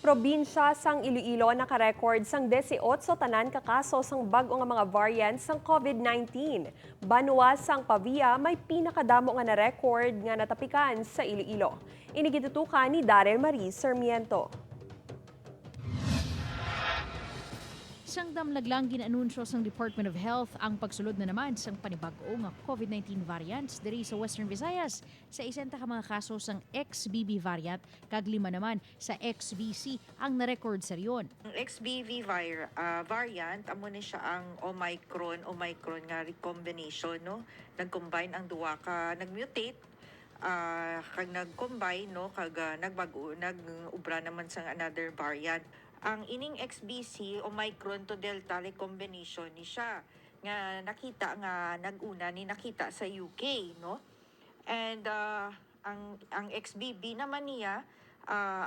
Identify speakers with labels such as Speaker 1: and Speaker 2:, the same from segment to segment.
Speaker 1: Probinsya sang Iloilo nakarecord sang 18 tanan ka kaso sang bag-o nga mga variants sang COVID-19. Banwa sang Pavia may pinakadamo nga na-record nga natapikan sa Iloilo. Inigitutukan ni Darrell Marie Sarmiento.
Speaker 2: Siyang damlaglang ginanunsyo sang Department of Health ang pagsulod na naman sang panibag-o nga COVID-19 variants diri sa Western Visayas sa 60 ka mga kaso sang XBB variant kag 5 naman sa XBC ang na-record sa riyon.
Speaker 3: Ang XBB variant amo ni siya ang Omicron nga recombination, no. Nag-combine ang duwa ka, nag-mutate kag nag-combine, no, kag nag-ubra naman sang another variant. Ang ining XBC Omicron to Delta recombination ni siya nga nakita nga nag-una ni nakita sa UK, no. And ang XBB naman niya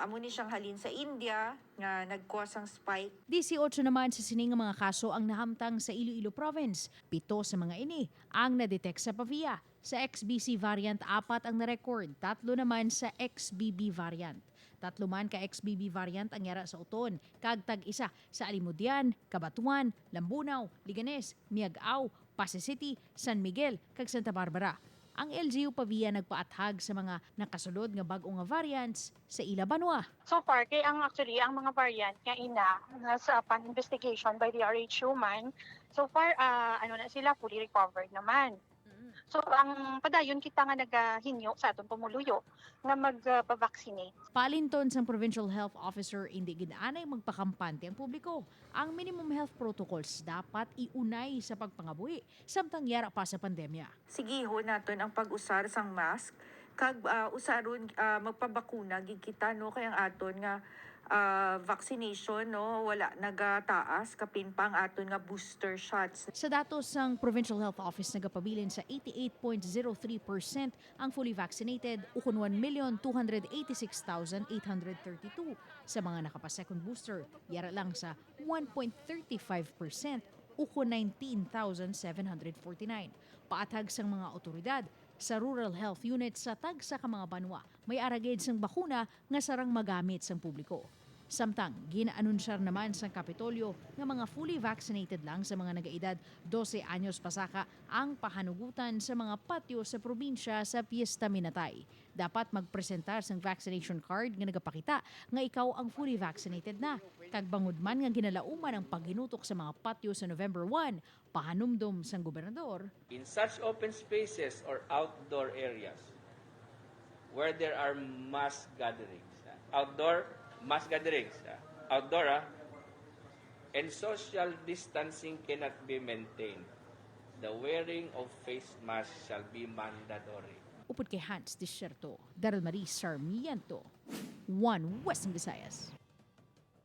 Speaker 3: amo ni siyang halin sa India nga nagkuha sang spike.
Speaker 2: 18 naman sa sining nga mga kaso ang nahamtang sa Iloilo Province. 7 sa mga ini ang na-detect sa Pavia. Sa XBC variant, 4 ang na-record, 3 naman sa XBB variant. 3 man ka XBB variant ang yara sa Uton, kag tag-isa sa Alimudian, Cabatuan, Lambunaw, Liganes, Miagao, Pasay City, San Miguel, kag Santa Barbara. Ang LGU Pavia nagpaathag sa mga nakasulod nga bag-o nga variants sa ila banwa.
Speaker 4: So far, kay ang mga variant nga ina sa pan investigation by the RHU man, so far na sila fully recovered naman. So ang padayon kita nga nagahinyo sa aton pumuluyo nga magpa-vaccinate.
Speaker 2: Palinton sang Provincial Health Officer, hindi ginaanay magpakampante ang publiko. Ang minimum health protocols dapat iunay sa pagpangabuhi samtang yara pa sa pandemya.
Speaker 3: Sigiho naton ang pag-usar sang mask kag usaron magpabakuna gid kita, no, kay ang aton nga vaccination, no, wala nagataas kapin pa ang aton nga booster shots.
Speaker 2: Sa datos ng Provincial Health Office, nagapabilin sa 88.03% ang fully vaccinated ukon 1,286,832. Sa mga nakapa-second booster, yara lang sa 1.35% ukon 19,749. Paatag sang mga otoridad, sa rural health unit sa tagsa ka mga banwa, may aragid sang bakuna nga sarang magamit sang publiko. Samtang, ginaanunsar naman sa Kapitolyo nga mga fully vaccinated lang sa mga nagaedad 12 anyos pasaka ang pahanugutan sa mga patio sa probinsya sa Piesta Minatay. Dapat magpresentar sang vaccination card nga nagapakita nga ikaw ang fully vaccinated na. Kag bangod man nga ginalauman ang paghinutok sa mga patio sa November 1, pahanumdom sang gobernador.
Speaker 5: In such open spaces or outdoor areas where there are mass gatherings, outdoor and social distancing cannot be maintained, the wearing of face masks shall be mandatory.
Speaker 2: Upod kay Hans Desierto, Darrell Marie Sarmiento, One Western Visayas.